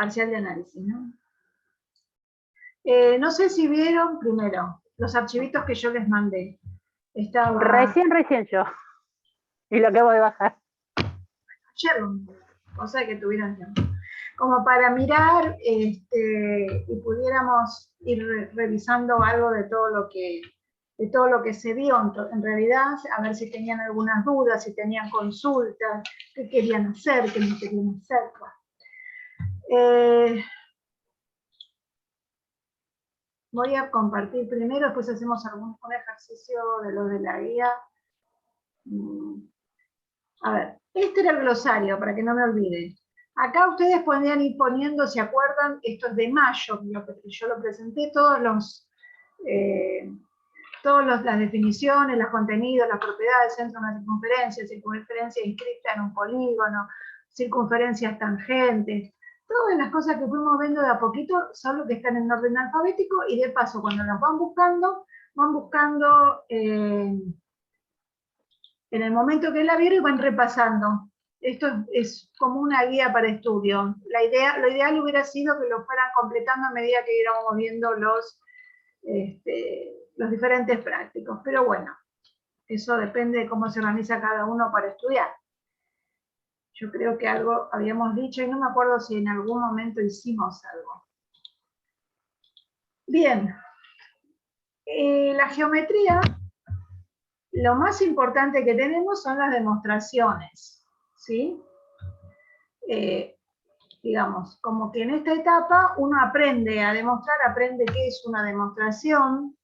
parcial de análisis, ¿no? No sé si vieron primero los archivitos que yo les mandé. Estaba... Recién yo. Y lo acabo de bajar. Ayer, cosa que tuvieran tiempo. Como para mirar y pudiéramos ir revisando algo de todo lo que se vio en realidad, a ver si tenían algunas dudas, si tenían consultas, qué querían hacer, qué no querían hacer. Voy a compartir primero, después hacemos un ejercicio de lo de la guía. A ver, este era el glosario, para que no me olvide. Acá ustedes podrían ir poniendo, ¿se acuerdan? Esto es de mayo, yo lo presenté, todas las definiciones, los contenidos, las propiedades, centro de una circunferencia inscrita en un polígono, circunferencias tangentes, todas las cosas que fuimos viendo de a poquito son lo que están en orden alfabético, y de paso, cuando las van buscando en el momento que la vieron y van repasando. Esto es como una guía para estudio. Lo ideal hubiera sido que lo fueran completando a medida que íbamos viendo los diferentes prácticos. Pero bueno, eso depende de cómo se organiza cada uno para estudiar. Yo creo que algo habíamos dicho y no me acuerdo si en algún momento hicimos algo. Bien. La geometría, lo más importante que tenemos son las demostraciones, ¿sí? Digamos, como que en esta etapa uno aprende a demostrar, aprende qué es una demostración,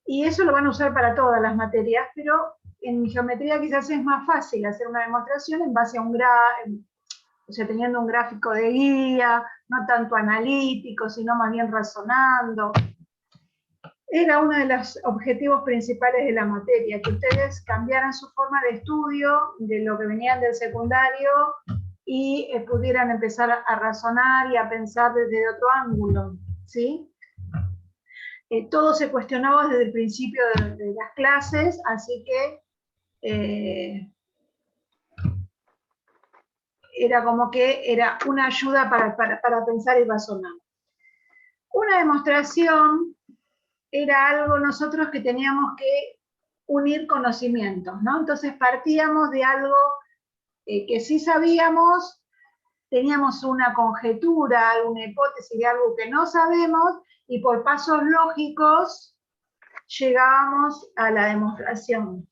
y eso lo van a usar para todas las materias, pero en geometría quizás es más fácil hacer una demostración en base a o sea, teniendo un gráfico de guía, no tanto analítico, sino más bien razonando. Era uno de los objetivos principales de la materia, que ustedes cambiaran su forma de estudio de lo que venían del secundario y pudieran empezar a razonar y a pensar desde otro ángulo, ¿sí? Todo se cuestionaba desde el principio de las clases, así que era como que era una ayuda para pensar y razonar. Una demostración era algo nosotros que teníamos que unir conocimientos, ¿no? Entonces partíamos de algo que sí sabíamos, teníamos una conjetura, una hipótesis de algo que no sabemos, y por pasos lógicos llegábamos a la demostración.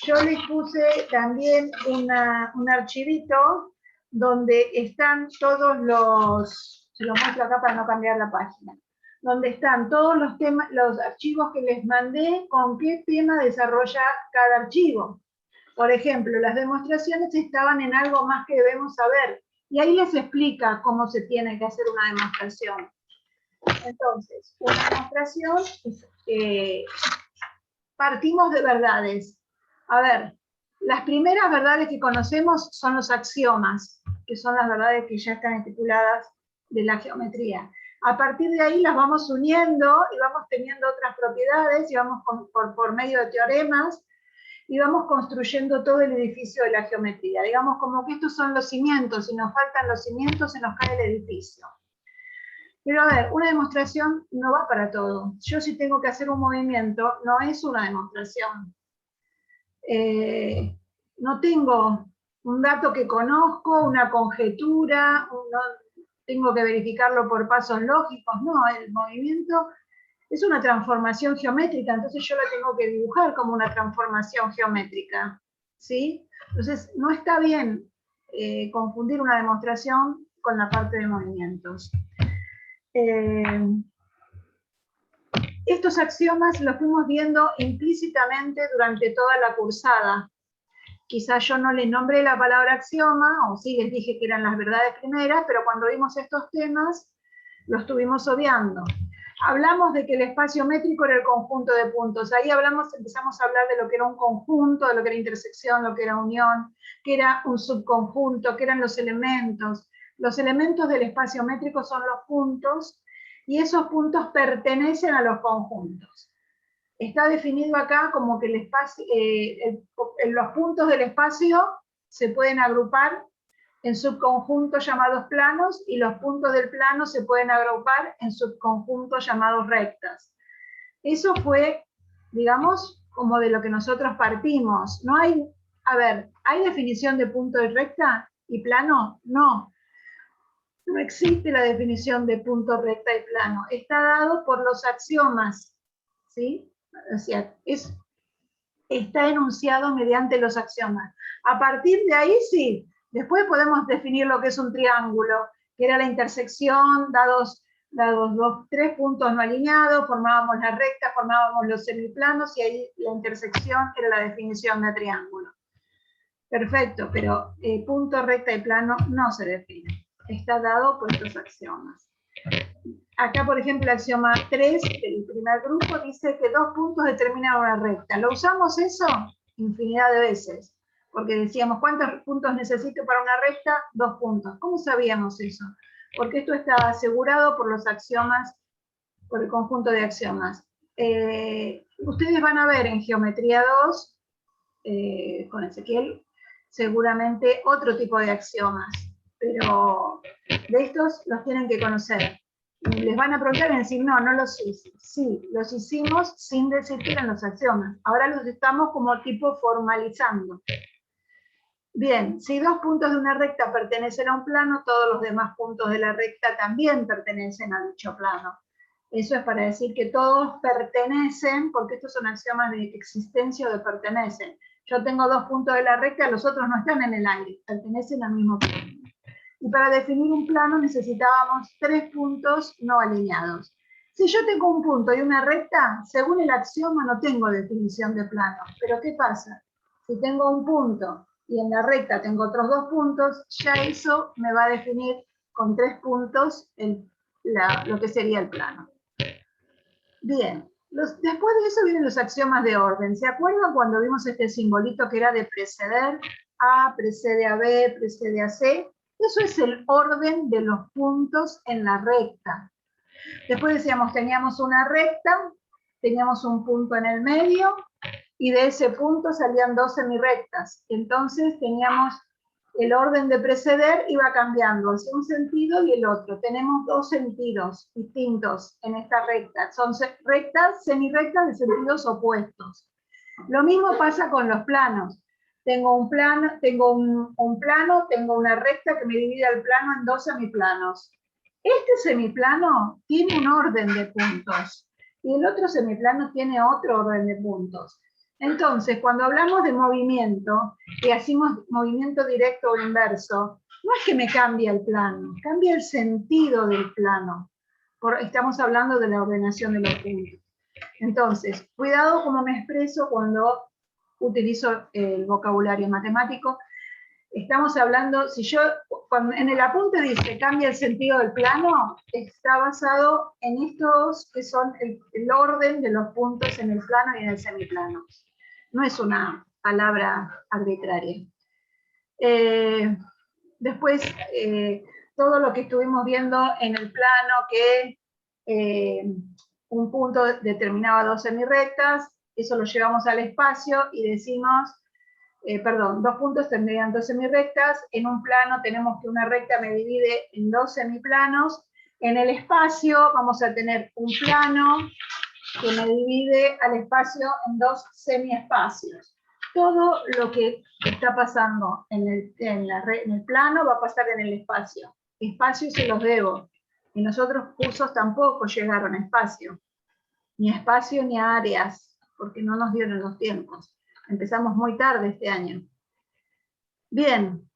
Yo les puse también un archivito donde están todos se los muestro acá para no cambiar la página, donde están todos los archivos que les mandé, con qué tema desarrolla cada archivo. Por ejemplo, las demostraciones estaban en algo más que debemos saber, y ahí les explica cómo se tiene que hacer una demostración. Entonces, una demostración partimos de verdades. A ver, las primeras verdades que conocemos son los axiomas, que son las verdades que ya están estipuladas de la geometría. A partir de ahí las vamos uniendo y vamos teniendo otras propiedades, y vamos por medio de teoremas, y vamos construyendo todo el edificio de la geometría. Digamos como que estos son los cimientos, si nos faltan los cimientos se nos cae el edificio. Pero a ver, una demostración no va para todo. Yo si tengo que hacer un movimiento, no es una demostración. No tengo un dato que conozco, una conjetura, no tengo que verificarlo por pasos lógicos, no, el movimiento es una transformación geométrica, entonces yo la tengo que dibujar como una transformación geométrica, ¿sí? Entonces no está bien confundir una demostración con la parte de movimientos. Estos axiomas los fuimos viendo implícitamente durante toda la cursada. Quizás yo no les nombré la palabra axioma, o sí les dije que eran las verdades primeras, pero cuando vimos estos temas, los estuvimos obviando. Hablamos de que el espacio métrico era el conjunto de puntos. Ahí empezamos a hablar de lo que era un conjunto, de lo que era intersección, lo que era unión, que era un subconjunto, que eran los elementos. Los elementos del espacio métrico son los puntos, y esos puntos pertenecen a los conjuntos. Está definido acá como que el espacio, los puntos del espacio se pueden agrupar en subconjuntos llamados planos, y los puntos del plano se pueden agrupar en subconjuntos llamados rectas. Eso fue, digamos, como de lo que nosotros partimos. No hay, a ver, ¿hay definición de punto de recta y plano? No. No existe la definición de punto, recta y plano. Está dado por los axiomas, ¿sí? O sea, está enunciado mediante los axiomas. A partir de ahí, sí. Después podemos definir lo que es un triángulo, que era la intersección, dados tres puntos no alineados, formábamos la recta, formábamos los semiplanos, y ahí la intersección era la definición de triángulo. Perfecto, pero punto, recta y plano no se define. Está dado por estos axiomas. Acá, por ejemplo, el axioma 3 del primer grupo dice que 2 puntos determinan una recta. ¿Lo usamos eso? Infinidad de veces. Porque decíamos, ¿cuántos puntos necesito para una recta? 2 puntos. ¿Cómo sabíamos eso? Porque esto está asegurado por los axiomas, por el conjunto de axiomas. Ustedes van a ver en Geometría 2, con Ezequiel, seguramente otro tipo de axiomas. Pero de estos los tienen que conocer. Les van a preguntar y decir, no, no los hice. Sí, los hicimos sin decir que eran los axiomas. Ahora los estamos como tipo formalizando. Bien, si 2 puntos de una recta pertenecen a un plano, todos los demás puntos de la recta también pertenecen a dicho plano. Eso es para decir que todos pertenecen, porque estos son axiomas de existencia o de pertenecen. Yo tengo 2 puntos de la recta, los otros no están en el aire, pertenecen al mismo plano. Y para definir un plano necesitábamos 3 puntos no alineados. Si yo tengo un punto y una recta, según el axioma no tengo definición de plano. Pero ¿qué pasa? Si tengo un punto y en la recta tengo otros 2 puntos, ya eso me va a definir con 3 puntos lo que sería el plano. Bien, después de eso vienen los axiomas de orden. ¿Se acuerdan cuando vimos este simbolito que era de preceder? A precede a B, precede a C. Eso es el orden de los puntos en la recta. Después decíamos, teníamos una recta, teníamos un punto en el medio, y de ese punto salían 2 semirectas. Entonces teníamos el orden de preceder, iba cambiando hacia un sentido y el otro. Tenemos 2 sentidos distintos en esta recta. Son rectas, semirectas de sentidos opuestos. Lo mismo pasa con los planos. Tengo un plano, tengo una recta que me divide el plano en 2 semiplanos. Este semiplano tiene un orden de puntos y el otro semiplano tiene otro orden de puntos. Entonces, cuando hablamos de movimiento, y hacemos movimiento directo o inverso, no es que me cambie el plano, cambia el sentido del plano. Estamos hablando de la ordenación de los puntos. Entonces, cuidado cómo me expreso cuando utilizo el vocabulario matemático. Estamos hablando, cuando en el apunte dice cambia el sentido del plano, está basado en estos que son el orden de los puntos en el plano y en el semiplano. No es una palabra arbitraria. Después, todo lo que estuvimos viendo en el plano, que un punto determinaba 2 semirectas, eso lo llevamos al espacio y decimos, 2 puntos tendrían 2 semirectas, en un plano tenemos que una recta me divide en 2 semiplanos, en el espacio vamos a tener un plano que me divide al espacio en 2 semiespacios. Todo lo que está pasando en el plano va a pasar en el espacio. Espacios se los debo. Y nosotros cursos tampoco llegaron a espacio. Ni a espacio ni a áreas, porque no nos dieron los tiempos. Empezamos muy tarde este año. Bien.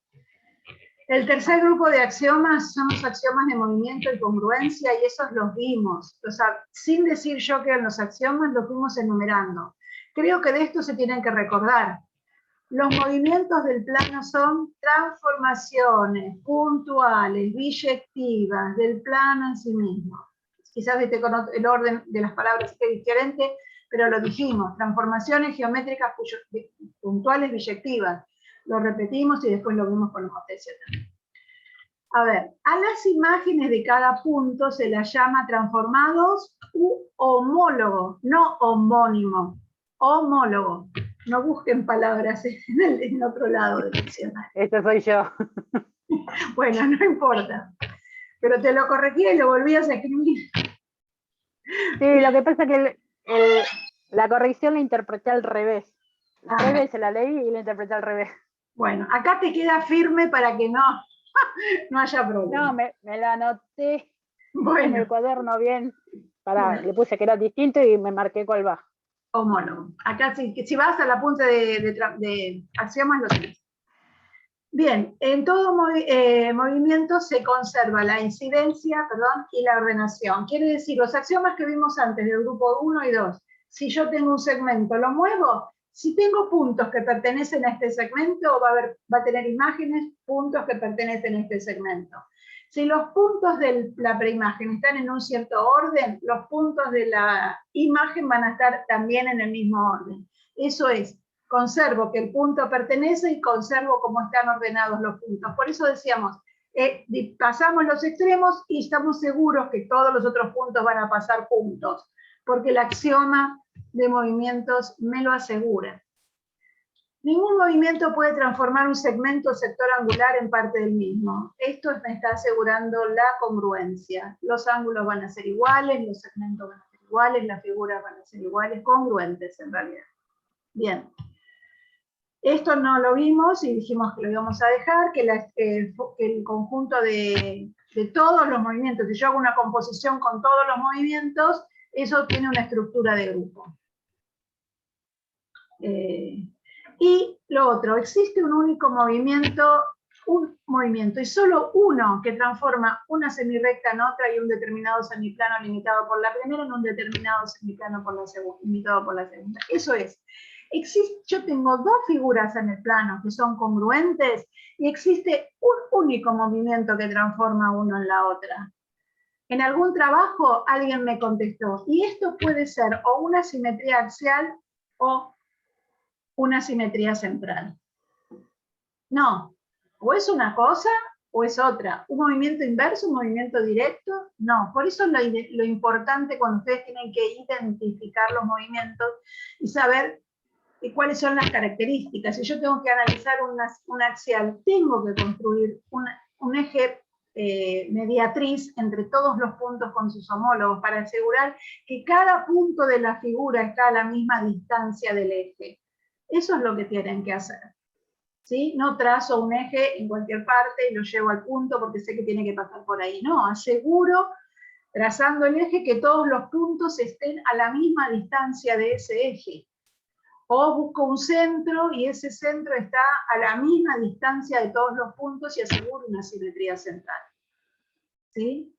El tercer grupo de axiomas son los axiomas de movimiento y congruencia, y esos los vimos. O sea, sin decir yo que eran los axiomas, los fuimos enumerando. Creo que de esto se tienen que recordar. Los movimientos del plano son transformaciones puntuales, biyectivas, del plano en sí mismo. Quizás el orden de las palabras esté diferente, pero lo dijimos. Transformaciones geométricas puntuales, biyectivas. Lo repetimos y después lo vimos con los otesios también. A ver, a las imágenes de cada punto se las llama transformados u homólogo, no homónimo, homólogo. No busquen palabras en otro lado del diccionario. Esto soy yo. Bueno, no importa. Pero te lo corregía y lo volvías a escribir. Sí, lo que pasa es que la corrección la interpreté al revés. Tres veces la leí y la interpreté al revés. Bueno, acá te queda firme para que no haya problema. No, me la anoté bueno, en el cuaderno bien. Le puse que era distinto y me marqué cuál va. Homólogo. Acá si vas a la punta de axiomas lo tienes. Bien, en todo movimiento se conserva la incidencia, y la ordenación. Quiere decir, los axiomas que vimos antes del grupo 1 y 2, si yo tengo un segmento, lo muevo, si tengo puntos que pertenecen a este segmento, va a tener imágenes, puntos que pertenecen a este segmento. Si los puntos de la preimagen están en un cierto orden, los puntos de la imagen van a estar también en el mismo orden. Eso es, conservo que el punto pertenece y conservo cómo están ordenados los puntos. Por eso decíamos, pasamos los extremos y estamos seguros que todos los otros puntos van a pasar juntos, porque el axioma de movimientos me lo asegura. Ningún movimiento puede transformar un segmento o sector angular en parte del mismo. Esto me está asegurando la congruencia. Los ángulos van a ser iguales, los segmentos van a ser iguales, las figuras van a ser iguales, congruentes en realidad. Bien. Esto no lo vimos y dijimos que lo íbamos a dejar, que el conjunto de todos los movimientos, si yo hago una composición con todos los movimientos, eso tiene una estructura de grupo. Y lo otro, existe un único movimiento, y solo uno que transforma una semirrecta en otra y un determinado semiplano limitado por la primera en un determinado semiplano por la segunda, limitado por la segunda. Eso es. Yo tengo dos figuras en el plano que son congruentes y existe un único movimiento que transforma uno en la otra. En algún trabajo alguien me contestó, y esto puede ser o una simetría axial o una simetría central. No, o es una cosa o es otra. Un movimiento inverso, un movimiento directo, no. Por eso lo importante cuando ustedes tienen que identificar los movimientos y saber cuáles son las características. Si yo tengo que analizar un axial, tengo que construir un eje mediatriz entre todos los puntos con sus homólogos para asegurar que cada punto de la figura está a la misma distancia del eje. Eso es lo que tienen que hacer. ¿Sí? No trazo un eje en cualquier parte y lo llevo al punto porque sé que tiene que pasar por ahí. No, aseguro, trazando el eje, que todos los puntos estén a la misma distancia de ese eje. O busco un centro y ese centro está a la misma distancia de todos los puntos y aseguro una simetría central. ¿Sí?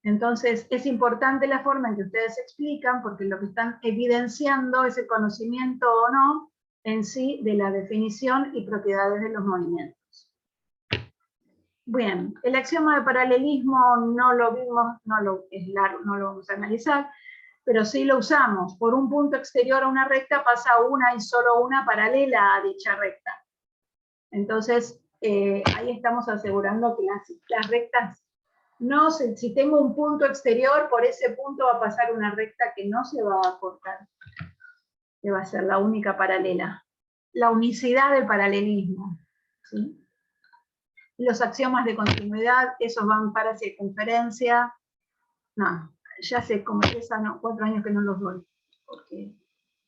Entonces, es importante la forma en que ustedes explican, porque lo que están evidenciando es el conocimiento o no en sí de la definición y propiedades de los movimientos. Bien, el axioma de paralelismo no lo vimos, es largo, no lo vamos a analizar, pero sí lo usamos. Por un punto exterior a una recta pasa una y solo una paralela a dicha recta. Entonces, ahí estamos asegurando que las rectas, no sé, si tengo un punto exterior, por ese punto va a pasar una recta que no se va a cortar, que va a ser la única paralela. La unicidad del paralelismo. ¿Sí? Los axiomas de continuidad, esos van para circunferencia. No, ya sé, como 4 años que no los doy, porque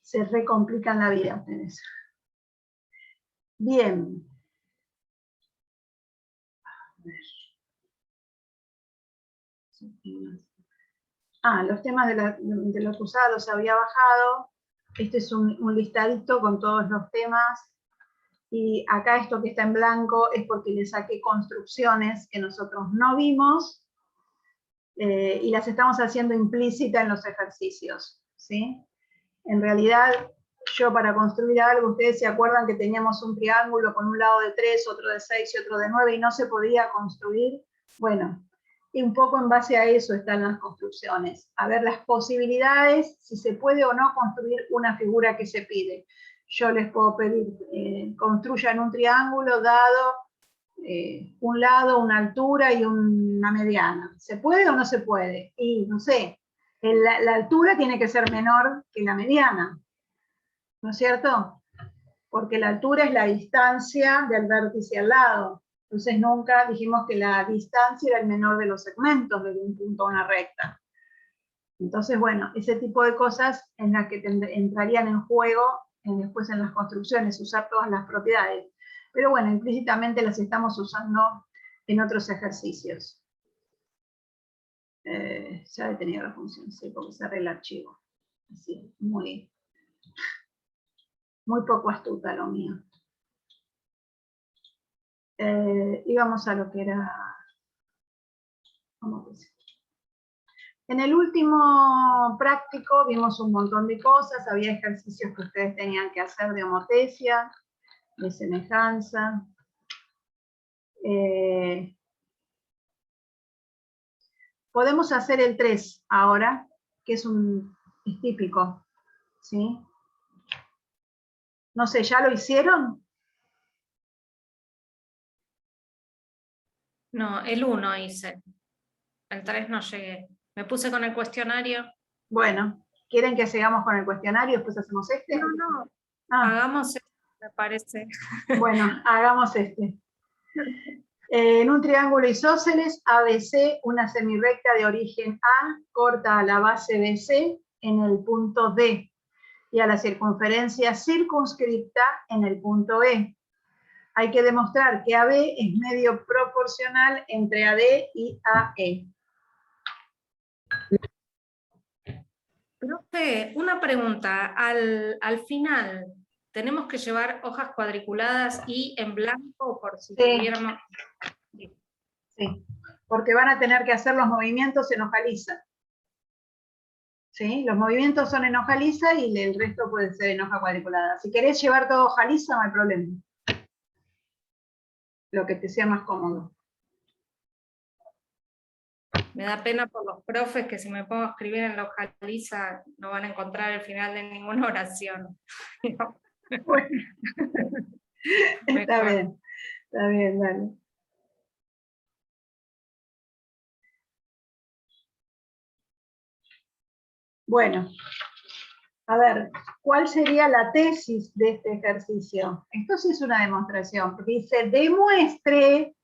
se recomplican la vida ustedes. Bien. Los temas de los usados había bajado. Este es un listadito con todos los temas. Y acá esto que está en blanco es porque le saqué construcciones que nosotros no vimos y las estamos haciendo implícita en los ejercicios. ¿Sí? En realidad, yo para construir algo, ustedes se acuerdan que teníamos un triángulo con un lado de 3, otro de 6 y otro de 9 y no se podía construir. Bueno, y un poco en base a eso están las construcciones. A ver las posibilidades, si se puede o no construir una figura que se pide. Yo les puedo pedir, construyan un triángulo dado un lado, una altura y una mediana. ¿Se puede o no se puede? Y no sé, la altura tiene que ser menor que la mediana, ¿no es cierto? Porque la altura es la distancia del vértice al lado. Entonces nunca dijimos que la distancia era el menor de los segmentos de un punto a una recta. Entonces, bueno, ese tipo de cosas en las que entrarían en juego después en las construcciones, usar todas las propiedades. Pero bueno, implícitamente las estamos usando en otros ejercicios. Ya he tenido la función, sí, porque cerré el archivo. Así, muy poco astuta lo mío. Y vamos a lo que era... En el último práctico vimos un montón de cosas, había ejercicios que ustedes tenían que hacer de homotesia, de semejanza. Podemos hacer el 3 ahora, que es típico, ¿sí? No sé, ¿ya lo hicieron? No, el 1 hice. El 3 no llegué. Me puse con el cuestionario. Bueno, ¿quieren que sigamos con el cuestionario y después hacemos este? No. Ah. Hagamos esto, me parece. Bueno, hagamos este. En un triángulo isósceles ABC, una semirrecta de origen A corta a la base BC en el punto D y a la circunferencia circunscripta en el punto E. Hay que demostrar que AB es medio proporcional entre AD y AE. Profe, una pregunta. Al final, ¿tenemos que llevar hojas cuadriculadas y en blanco por si tuviéramos...? Sí, porque van a tener que hacer los movimientos en hoja lisa. ¿Sí? Los movimientos son en hoja lisa y el resto puede ser en hoja cuadriculada. Si querés llevar todo hoja lisa, no hay problema. Lo que te sea más cómodo. Me da pena por los profes que si me pongo a escribir en la hoja lisa no van a encontrar el final de ninguna oración. Bueno, está bien, dale. Bueno, a ver, ¿cuál sería la tesis de este ejercicio? Esto sí es una demostración, porque dice, demuestre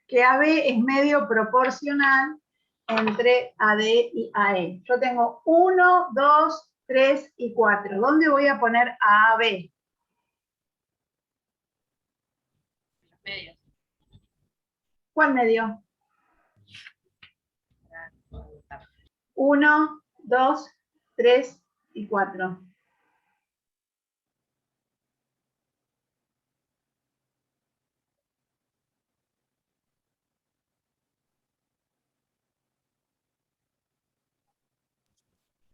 que AB es medio proporcional entre AD y AE. Yo tengo 1, 2, 3 y 4. ¿Dónde voy a poner a AB? Los medios. ¿Cuál medio? 1, 2, 3 y 4.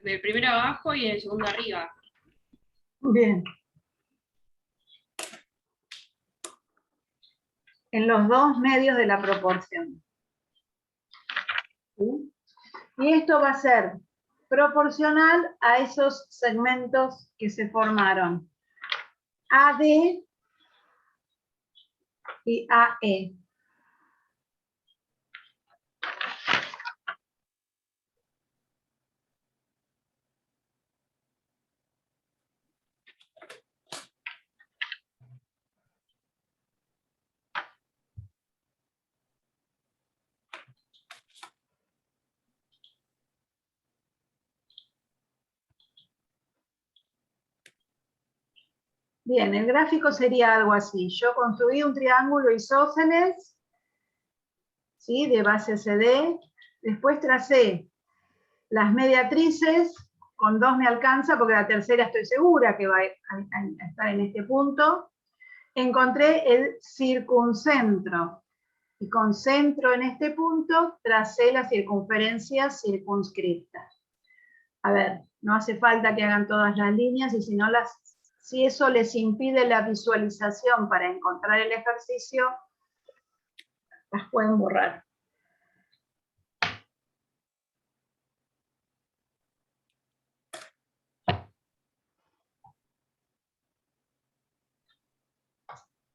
El primero abajo y el segundo arriba. Bien. En los dos medios de la proporción. ¿Sí? Y esto va a ser proporcional a esos segmentos que se formaron. AD y AE. Bien, el gráfico sería algo así. Yo construí un triángulo isósceles, ¿sí? De base CD. Después tracé las mediatrices, con 2 me alcanza porque la tercera estoy segura que va a estar en este punto. Encontré el circuncentro. Y con centro en este punto, tracé la circunferencia circunscripta. A ver, no hace falta que hagan todas las líneas, y si eso les impide la visualización para encontrar el ejercicio, las pueden borrar.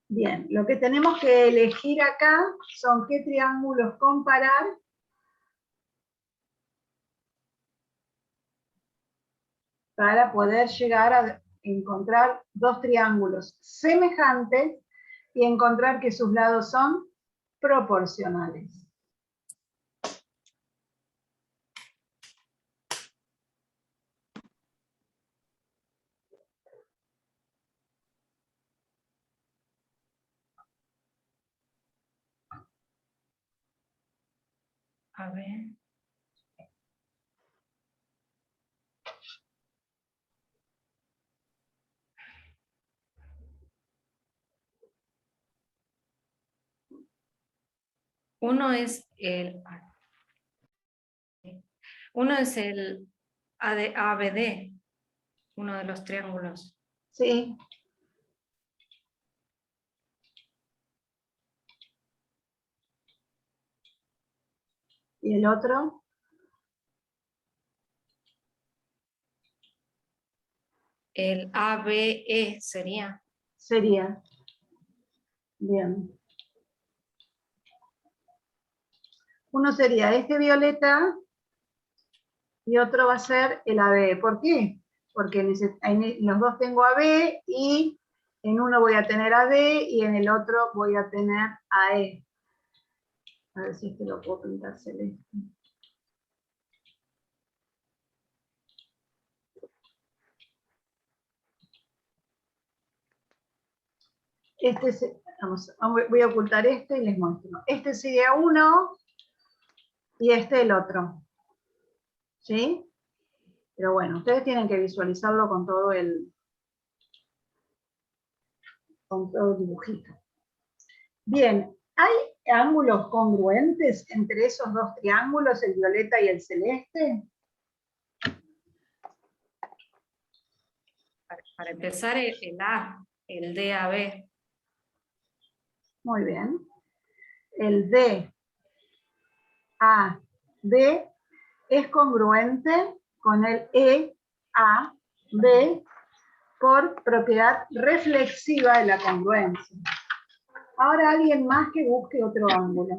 Bien, lo que tenemos que elegir acá son qué triángulos comparar para poder llegar a encontrar dos triángulos semejantes y encontrar que sus lados son proporcionales. A ver. Uno es el ABD, uno de los triángulos. ¿Sí? ¿Y el otro? El ABE sería. Sería. Bien. Uno sería este violeta y otro va a ser el AB. ¿Por qué? Porque en los dos tengo AB y en uno voy a tener AD y en el otro voy a tener AE. A ver si este lo puedo pintar celeste. Voy a ocultar este y les muestro. Este sería uno y este el otro. ¿Sí? Pero bueno, ustedes tienen que visualizarlo con todo el dibujito. Bien, ¿hay ángulos congruentes entre esos dos triángulos, el violeta y el celeste? Para empezar, el A, el DAB. Muy bien. El DAB es congruente con el EAB por propiedad reflexiva de la congruencia. Ahora alguien más que busque otro ángulo.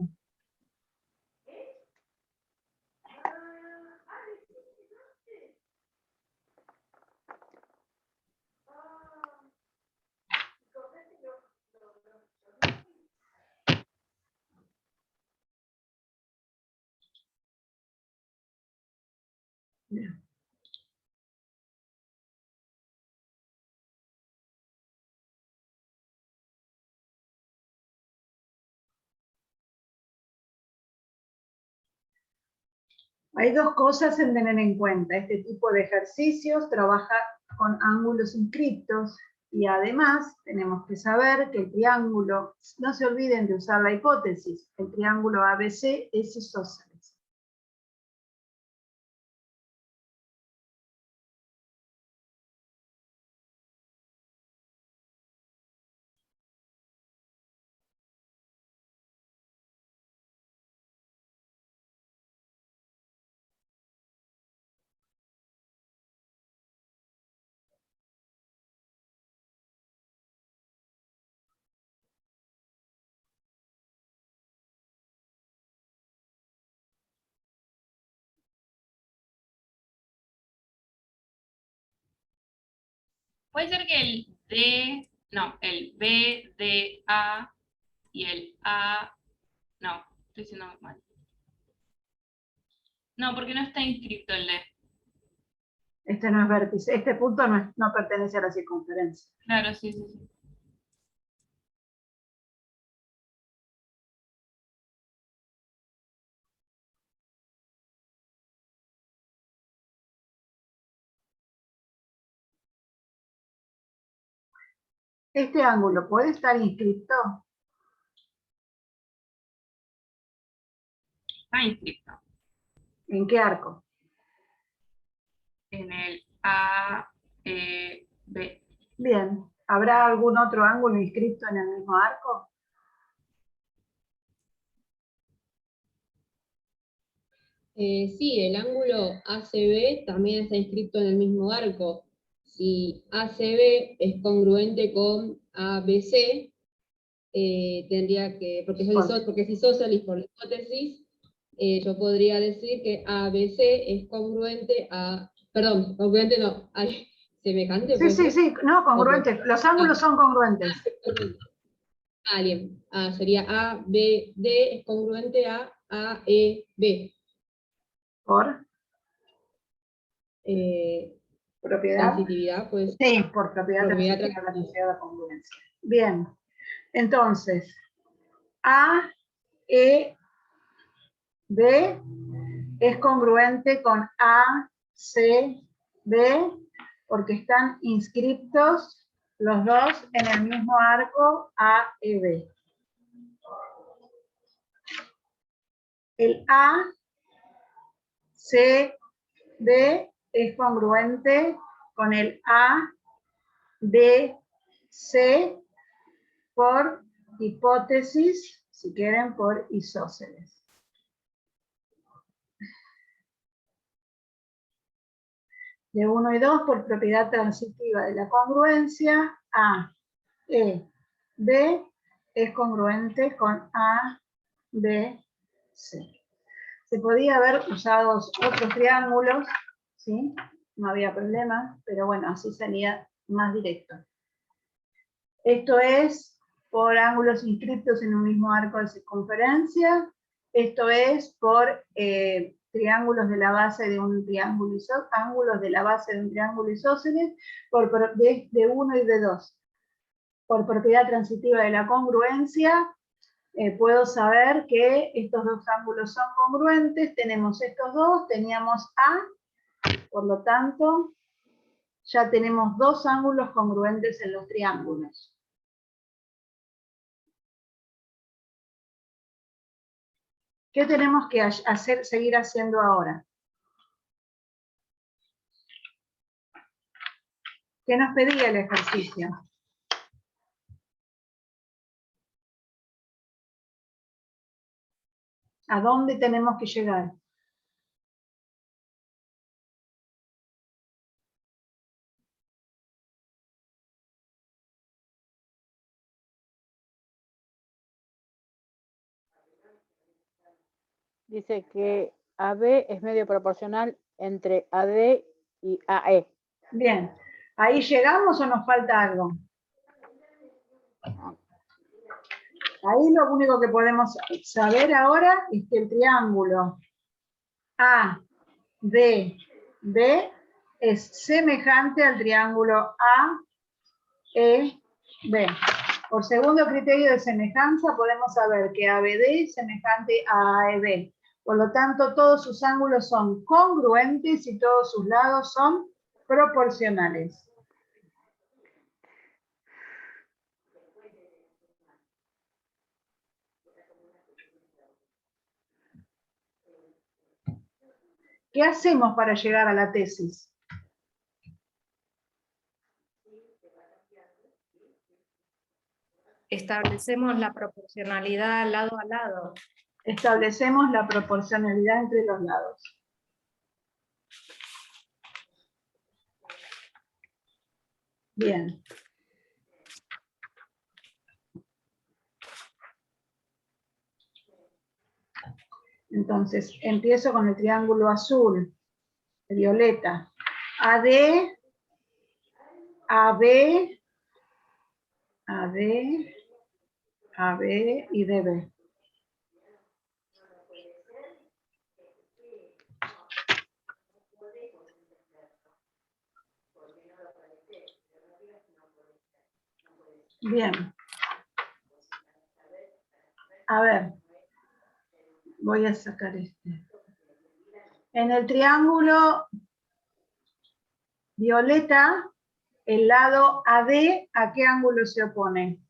Bien. Hay dos cosas en tener en cuenta. Este tipo de ejercicios trabaja con ángulos inscriptos y además tenemos que saber que el triángulo, no se olviden de usar la hipótesis, el triángulo ABC es isósceles. Puede ser que el BDA y el A, no, estoy diciendo mal. No, porque no está inscrito el D. Este no es vértice, este punto no pertenece a la circunferencia. Claro, sí, sí, sí. ¿Este ángulo puede estar inscrito? Está inscrito ¿En qué arco? en el AB. Bien. ¿Habrá algún otro ángulo inscrito en el mismo arco? Sí, el ángulo ACB también está inscrito en el mismo arco. Si ACB es congruente con ABC, tendría que, porque es isósceles por la hipótesis, yo podría decir que ABC es congruente a, perdón, congruente no, semejante. Sí, sí, sí, no, congruentes. Los ángulos son congruentes. Alguien. Sería A, B, D, es congruente a A, E, B. ¿Por propiedad? Transitividad, pues. Sí, por propiedad Propiedad transitiva, la necesidad de la congruencia. Bien, entonces, A, E, B es congruente con A, C, B, porque están inscriptos los dos en el mismo arco A, E, B. El A, C, B es congruente con el A, B, C por hipótesis, si quieren, por isósceles. De 1 y 2 por propiedad transitiva de la congruencia, A, E, B es congruente con A, B, C. Se podía haber usado otros triángulos, ¿sí? No había problema, pero bueno, así salía más directo. Esto es por ángulos inscriptos en un mismo arco de circunferencia. Esto es por triángulos de la base de un triángulo ángulos de la base de un triángulo isósceles de 1 y de 2. Por propiedad transitiva de la congruencia, puedo saber que estos dos ángulos son congruentes. Tenemos estos dos, teníamos A, por lo tanto, ya tenemos dos ángulos congruentes en los triángulos. ¿Qué tenemos que hacer, seguir haciendo ahora? ¿Qué nos pedía el ejercicio? ¿A dónde tenemos que llegar? Dice que AB es medio proporcional entre AD y AE. Bien, ¿ahí llegamos o nos falta algo? Ahí lo único que podemos saber ahora es que el triángulo ADB es semejante al triángulo AEB. Por segundo criterio de semejanza podemos saber que ABD es semejante a AEB. Por lo tanto, todos sus ángulos son congruentes y todos sus lados son proporcionales. ¿Qué hacemos para llegar a la tesis? Establecemos la proporcionalidad lado a lado. Establecemos la proporcionalidad entre los lados. Bien. Entonces, empiezo con el triángulo azul, el violeta. AD, AB, AD, AB y DB. Bien. A ver, voy a sacar este. En el triángulo violeta, el lado AD, ¿a qué ángulo se opone?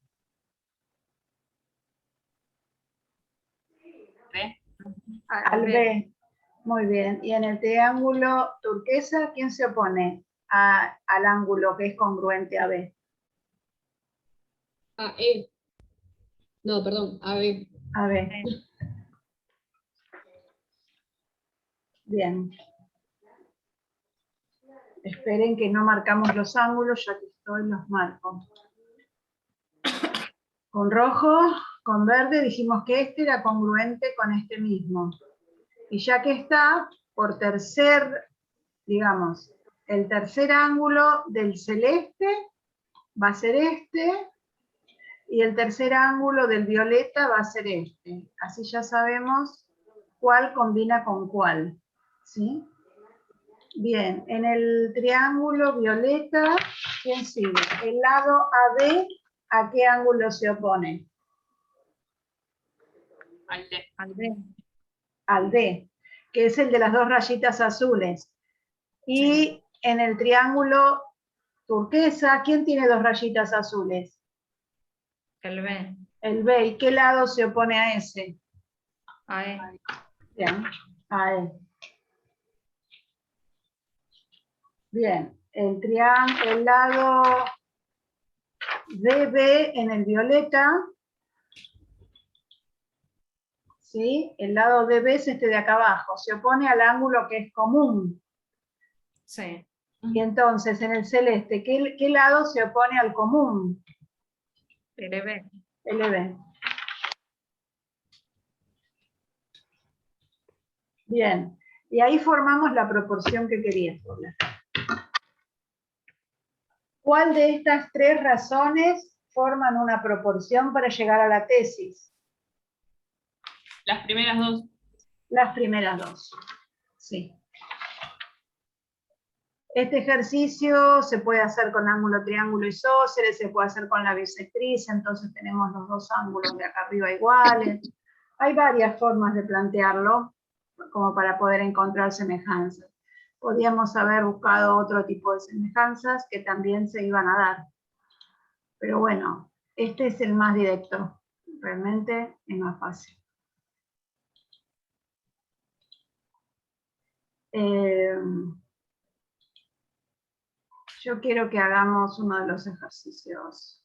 Al B. Muy bien. Y en el triángulo turquesa, ¿quién se opone al ángulo que es congruente a B? AE. No, perdón, AB. A B. Bien. Esperen que no marcamos los ángulos, ya que estoy los marco. Con rojo, con verde dijimos que este era congruente con este mismo. Y ya que está, por tercer, digamos, el tercer ángulo del celeste va a ser este, Y el tercer ángulo del violeta va a ser este. Así ya sabemos cuál combina con cuál. ¿Sí? Bien, en el triángulo violeta, ¿quién sigue? El lado AB, ¿a qué ángulo se opone? Al D. Al D. Al D, que es el de las dos rayitas azules. Y en el triángulo turquesa, ¿quién tiene dos rayitas azules? El B. El B. ¿Y qué lado se opone a ese? A E. Bien, a E. Bien, el lado DB en el violeta, ¿sí? El lado DB es este de acá abajo, se opone al ángulo que es común. Sí. Y entonces en el celeste, ¿qué lado se opone al común? LB. LB. Bien, y ahí formamos la proporción que quería. ¿Cuál de estas tres razones forman una proporción para llegar a la tesis? Las primeras dos. Las primeras dos, sí. Este ejercicio se puede hacer con ángulo, triángulo isósceles, se puede hacer con la bisectriz, entonces tenemos los dos ángulos de acá arriba iguales. Hay varias formas de plantearlo, como para poder encontrar semejanzas. Podríamos haber buscado otro tipo de semejanzas que también se iban a dar. Pero bueno, este es el más directo, realmente es más fácil. Yo quiero que hagamos uno de los ejercicios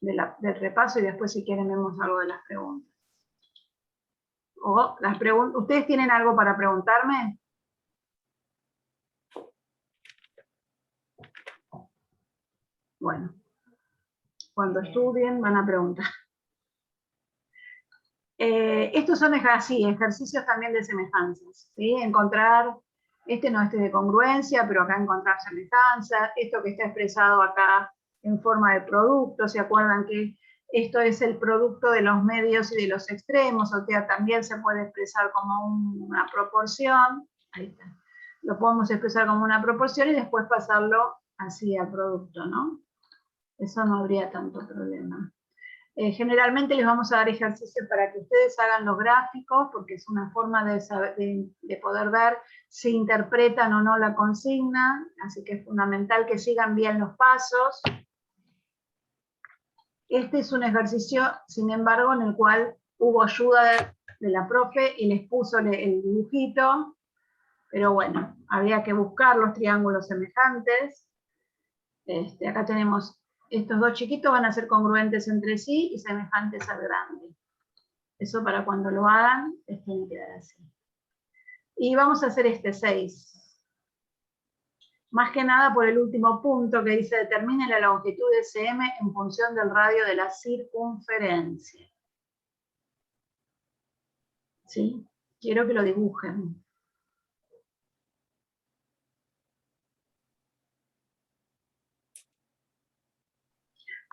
del repaso y después si quieren vemos algo de las preguntas. ¿Ustedes tienen algo para preguntarme? Bueno, cuando estudien van a preguntar. Estos son ejercicios también de semejanzas, ¿sí? Encontrar, este no es de congruencia, pero acá encontrar semejanzas, esto que está expresado acá en forma de producto, ¿se acuerdan que esto es el producto de los medios y de los extremos? O sea, también se puede expresar como una proporción, ahí está. Lo podemos expresar como una proporción y después pasarlo así al producto, ¿no? Eso no habría tanto problema. Generalmente les vamos a dar ejercicios para que ustedes hagan los gráficos, porque es una forma de poder ver si interpretan o no la consigna, así que es fundamental que sigan bien los pasos. Este es un ejercicio, sin embargo, en el cual hubo ayuda de la profe y les puso el dibujito, pero bueno, había que buscar los triángulos semejantes. Acá tenemos estos dos chiquitos, van a ser congruentes entre sí y semejantes al grande. Eso para cuando lo hagan, les tiene que dar así. Y vamos a hacer este 6. Más que nada por el último punto que dice, determine la longitud de SM en función del radio de la circunferencia. ¿Sí? Quiero que lo dibujen.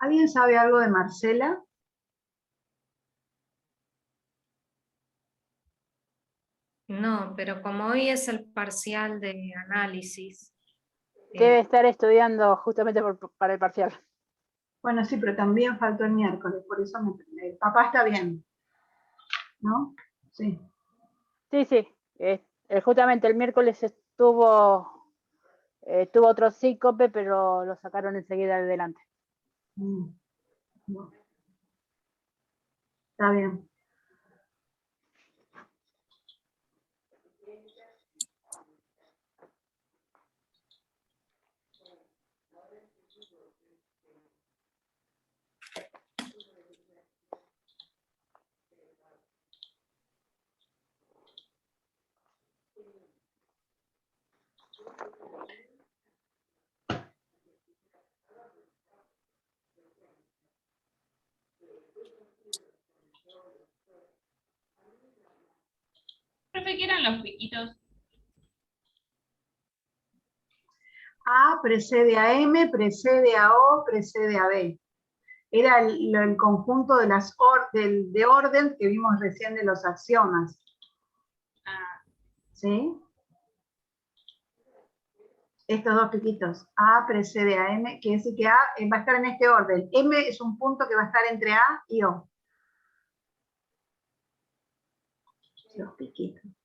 ¿Alguien sabe algo de Marcela? No, pero como hoy es el parcial de análisis. Debe estar estudiando justamente para el parcial. Bueno, sí, pero también faltó el miércoles, por eso papá está bien, ¿no? Sí. Sí. Justamente el miércoles tuvo otro sícope, pero lo sacaron enseguida adelante. Bueno. Está bien. Profe, ¿qué eran los piquitos? A precede a M, precede a O, precede a B. Era el conjunto de de orden que vimos recién de los axiomas. ¿Sí? Estos dos piquitos, A precede a M, quiere decir que A va a estar en este orden. M es un punto que va a estar entre A y O. Los piquitos.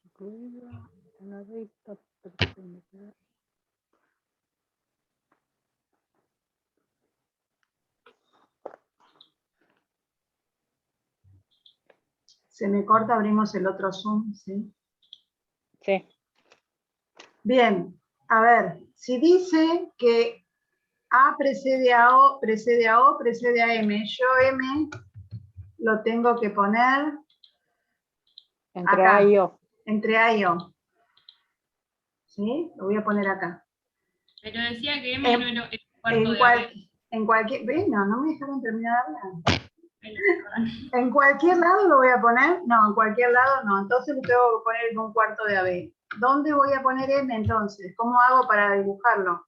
Incluida en la recta perpendicular. Se me corta, abrimos el otro Zoom, ¿sí? Sí. Bien, a ver, si dice que A precede a O, precede a O, precede a M, yo M lo tengo que poner Entre acá, A y O. entre A y O. ¿Sí? Lo voy a poner acá. Pero decía que M no era el cuarto En, de AB. en cualquier... ¿Ves? No me dejaron terminar de hablar. Ahí lo sacaron. ¿En cualquier lado lo voy a poner? No, en cualquier lado no. Entonces lo tengo que poner en un cuarto de AB. ¿Dónde voy a poner M entonces? ¿Cómo hago para dibujarlo?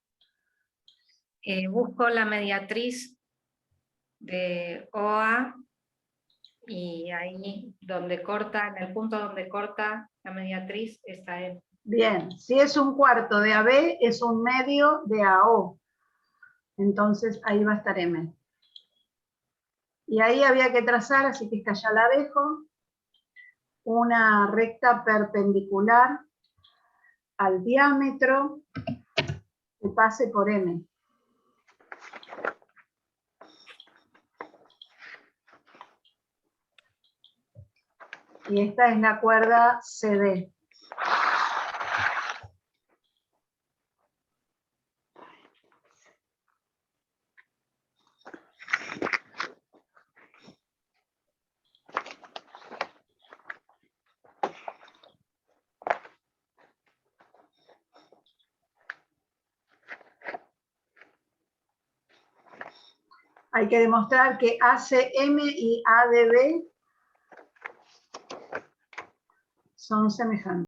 Busco la mediatriz de OA y ahí donde corta, en el punto donde corta la mediatriz está M. Bien, si es un cuarto de AB, es un medio de AO. Entonces ahí va a estar M. Y ahí había que trazar, así que esta ya la dejo, una recta perpendicular al diámetro que pase por M. Y esta es la cuerda CD. Hay que demostrar que ACM y ADB son semejantes.